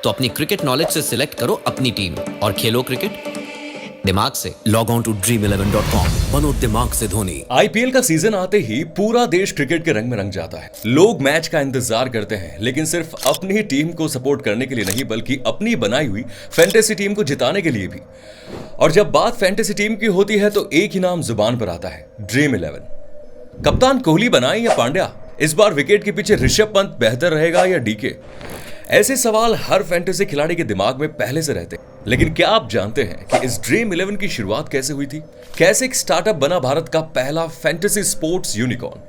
तो अपनी cricket knowledge से सिलेक्ट करो अपनी टीम और खेलो क्रिकेट दिमाग से। Log on to dream11.com। बनो दिमाग से धोनी। आईपीएल का सीजन आते ही पूरा देश क्रिकेट के रंग में रंग जाता है। लोग मैच का इंतजार करते हैं, लेकिन सिर्फ अपनी टीम को सपोर्ट करने के लिए नहीं, बल्कि अपनी बनाई हुई फैंटेसी टीम को जिताने के लिए भी। और जब बात फैंटेसी टीम की होती है तो एक ही नाम जुबान पर आता है, ड्रीम 11। कप्तान कोहली बनाए या पांड्या? इस बार विकेट के पीछे ऋषभ पंत बेहतर रहेगा या डीके? ऐसे सवाल हर फैंटेसी खिलाड़ी के दिमाग में पहले से रहते हैं। लेकिन क्या आप जानते हैं कि इस ड्रीम 11 की शुरुआत कैसे हुई थी? कैसे एक स्टार्टअप बना भारत का पहला फैंटेसी स्पोर्ट्स यूनिकॉर्न,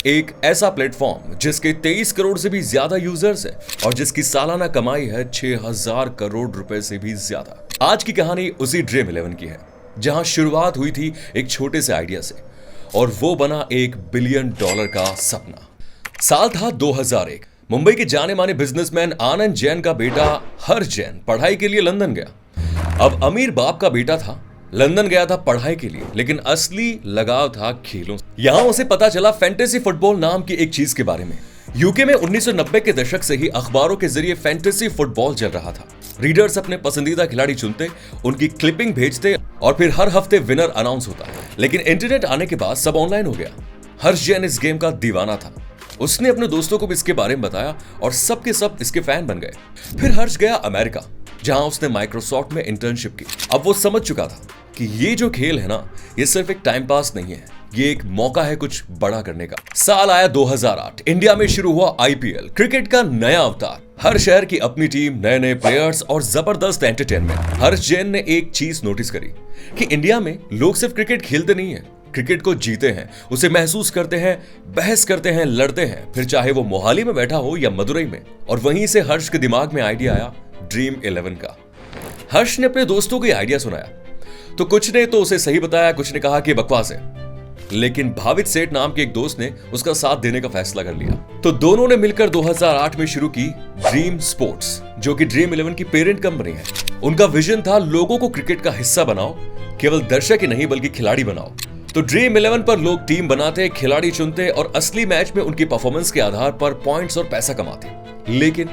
एक ऐसा प्लेटफॉर्म जिसके 23 करोड़ से भी ज्यादा यूजर्स हैं और जिसकी सालाना कमाई है 6000 करोड़ रुपए से भी ज्यादा। आज की कहानी उसी ड्रीम 11 की है, जहां शुरुआत हुई थी एक छोटे से आइडिया से और वो बना $1 बिलियन का सपना। साल था 2001। मुंबई के जाने माने बिजनेसमैन आनंद जैन का बेटा हर्ष जैन पढ़ाई के लिए लंदन गया। अब अमीर बाप का बेटा था, लंदन गया था पढ़ाई के लिए, लेकिन असली लगाव था खेलों से। यहां उसे पता चला फैंटेसी फुटबॉल नाम की एक चीज के बारे में। यूके में 1990 के दशक से ही अखबारों के जरिए फैंटेसी फुटबॉल चल रहा था। रीडर्स अपने पसंदीदा खिलाड़ी चुनते, उनकी क्लिपिंग भेजते और फिर हर हफ्ते विनर अनाउंस होता। लेकिन इंटरनेट आने के बाद सब ऑनलाइन हो गया। हर्ष जैन इस गेम का दीवाना था। उसने अपने दोस्तों को भी इसके बारे में बताया और सब के सब इसके फैन बन गए। फिर हर्ष गया अमेरिका, जहां उसने माइक्रोसॉफ्ट में इंटर्नशिप की। अब वो समझ चुका था कि ये जो खेल है ना, ये सिर्फ एक टाइम पास नहीं है, ये एक मौका है कुछ बड़ा करने का। साल आया 2008। इंडिया में शुरू हुआ आईपीएल, क्रिकेट का नया अवतार। हर शहर की अपनी टीम, नए नए प्लेयर्स और जबरदस्त एंटरटेनमेंट। हर्ष जैन ने एक चीज नोटिस करी कि इंडिया में लोग सिर्फ क्रिकेट खेलते नहीं है, क्रिकेट को जीते हैं, उसे महसूस करते हैं, बहस करते हैं, लड़ते हैं, फिर चाहे वो मोहाली में बैठा हो या मदुरई में। और वहीं से हर्ष के दिमाग में आइडिया आया ड्रीम 11 का। हर्ष ने अपने दोस्तों को आइडिया सुनाया तो कुछ ने तो उसे सही बताया, कुछ ने कहा कि बकवास है, लेकिन भावित सेठ नाम के एक दोस्त ने उसका साथ देने का फैसला कर लिया। तो दोनों ने मिलकर 2008 में शुरू की ड्रीम स्पोर्ट्स, जो कि ड्रीम 11 की पेरेंट कंपनी है। उनका विजन था लोगों को क्रिकेट का हिस्सा बनाओ, केवल दर्शक ही नहीं बल्कि खिलाड़ी बनाओ। तो ड्रीम 11 पर लोग टीम बनाते, खिलाड़ी चुनते और असली मैच में उनकी परफॉर्मेंस के आधार पर पॉइंट्स और पैसा कमाते। लेकिन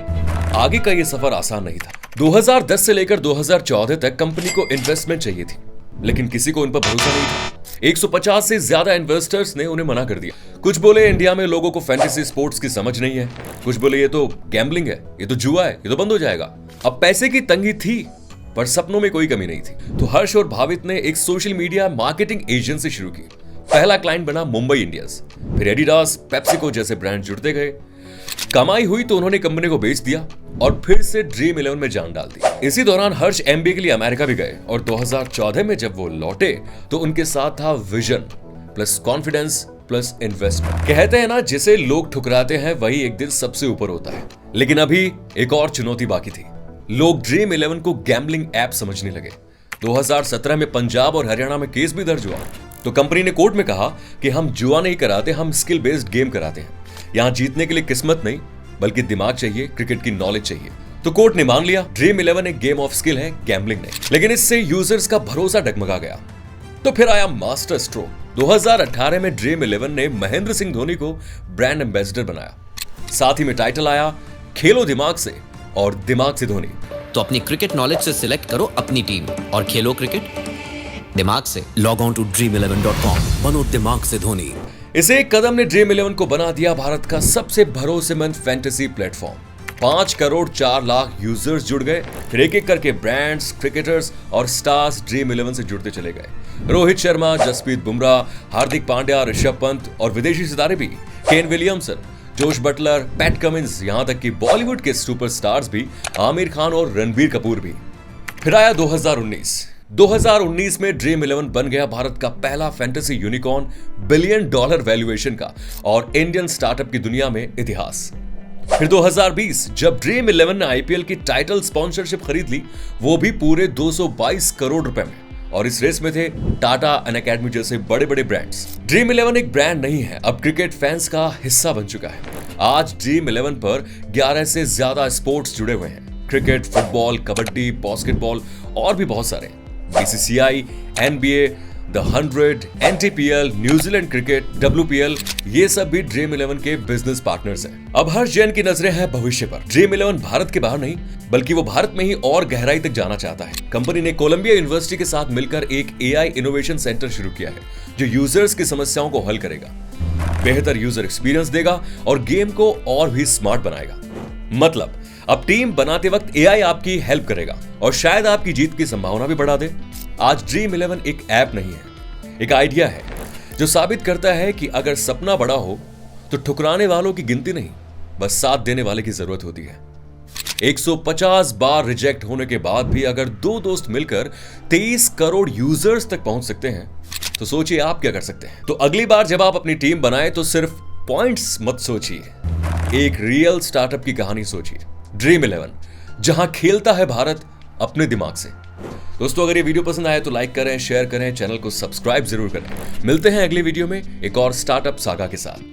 आगे का ये सफर आसान नहीं था। 2010 से लेकर 2014 तक कंपनी को इन्वेस्टमेंट चाहिए थी, लेकिन किसी को उन पर भरोसा नहीं था। 150 से ज्यादा इन्वेस्टर्स ने उन्हें मना कर दिया। कुछ बोले इंडिया में लोगों को फैंटेसी स्पोर्ट्स की समझ नहीं है, कुछ बोले ये तो गैम्बलिंग है, ये तो जुआ है, ये तो बंद हो जाएगा। अब पैसे की तंगी थी पर सपनों में कोई कमी नहीं थी। तो हर्ष और भावित ने एक सोशल मीडिया मार्केटिंग एजेंसी शुरू की। पहला क्लाइंट बना मुंबई इंडियंस, फिर एडिडास, पेप्सिको जैसे ब्रांड जुड़ते गए। कमाई हुई तो उन्होंने कंपनी को बेच दिया और फिर से ड्रीम 11 में जान डाल दी। इसी दौरान हर्ष एमबीए के लिए अमेरिका भी गए और 2014 में जब वो लौटे तो उनके साथ था vision plus confidence plus investment. कहते हैं ना, जिसे लोग ठुकराते हैं वही एक दिन सबसे ऊपर होता है। लेकिन अभी एक और चुनौती बाकी थी। लोग ड्रीम 11 को गैम्बलिंग ऐप समझने लगे। 2017 में पंजाब और हरियाणा में केस भी दर्ज हुआ। तो कंपनी ने कोर्ट में कहा कि हम जुआ नहीं कराते, हम स्किल बेस्ड गेम कराते हैं। यहां जीतने के लिए किस्मत नहीं बल्कि दिमाग चाहिए, क्रिकेट की नॉलेज चाहिए। तो कोर्ट ने मान लिया ड्रीम 11 एक गेम ऑफ स्किल है, गैम्बलिंग नहीं। लेकिन इससे यूजर्स का भरोसा डगमगा गया। तो फिर आया मास्टर स्ट्रोक। 2018 में ड्रीम 11 ने महेंद्र सिंह धोनी को ब्रांड एम्बेसडर बनाया। साथ ही में टाइटल आया खेलो दिमाग से और दिमाग से धोनी। तो अपनी क्रिकेट नॉलेज से सिलेक्ट करो अपनी टीम और खेलो क्रिकेट दिमाग से। Log on to dream11.com। बनो दिमाग से धोनी। इस एक कदम ने ड्रीम 11 को बना दिया भारत का सबसे भरोसेमंद fantasy platform. 5 crore 4 lakh users जुड़ गए। फिर एक एक करके ब्रांड्स, क्रिकेटर्स और स्टार्स ड्रीम 11 से जुड़ते चले गए। रोहित शर्मा, जसप्रीत बुमराह, हार्दिक पांड्या, ऋषभ पंत और विदेशी सितारे भी, Kane Williamson, Jos Buttler, Pat Cummins, यहां तक कि बॉलीवुड के सुपरस्टार्स भी, आमिर खान और रणबीर कपूर भी। फिर आया 2019 में ड्रीम 11 बन गया भारत का पहला फैंटेसी यूनिकॉर्न, $1 बिलियन वैल्यूएशन का और इंडियन स्टार्टअप की दुनिया में इतिहास। फिर 2020 जब ड्रीम 11 ने आईपीएल की टाइटल स्पॉन्सरशिप खरीद ली, वो भी पूरे 222 करोड़ रुपए में। और इस रेस में थे टाटा, अनअकैडमी जैसे बड़े बड़े ब्रांड्स। ड्रीम 11 एक ब्रांड नहीं है, अब क्रिकेट फैंस का हिस्सा बन चुका है। आज ड्रीम 11 पर 11 से ज्यादा स्पोर्ट्स जुड़े हुए हैं। क्रिकेट, फुटबॉल, कबड्डी, बास्केटबॉल और भी बहुत सारे। BCCI, NBA the 100, NTPL, New Zealand cricket, WPL, ये सब भी ड्रीम 11 के बिजनेस पार्टनर्स हैं। अब हर्ष जैन की नजरें हैं भविष्य पर। ड्रीम 11 भारत के बाहर नहीं, बल्कि वो भारत में ही और गहराई तक जाना चाहता है। कंपनी ने कोलंबिया यूनिवर्सिटी के साथ मिलकर एक AI इनोवेशन सेंटर शुरू किया है, जो यूजर्स की समस्याओं को हल करेगा, बेहतर यूजर एक्सपीरियंस देगा और गेम को और भी स्मार्ट बनाएगा। मतलब अब टीम बनाते वक्त AI आपकी हेल्प करेगा और शायद आपकी जीत की संभावना भी बढ़ा दे। आज ड्रीम 11 एक ऐप नहीं है, एक आइडिया है जो साबित करता है कि अगर सपना बड़ा हो तो ठुकराने वालों की गिनती नहीं, बस साथ देने वाले की जरूरत होती है। 150 बार रिजेक्ट होने के बाद भी अगर दो दोस्त मिलकर 23 करोड़ यूजर्स तक पहुंच सकते हैं, तो सोचिए आप क्या कर सकते हैं। तो अगली बार जब आप अपनी टीम बनाए तो सिर्फ पॉइंट्स मत सोचिए, एक रियल स्टार्टअप की कहानी सोचिए। ड्रीम 11, जहां खेलता है भारत अपने दिमाग से। दोस्तों, अगर ये वीडियो पसंद आए तो लाइक करें, शेयर करें, चैनल को सब्सक्राइब जरूर करें। मिलते हैं अगली वीडियो में एक और स्टार्टअप सागा के साथ।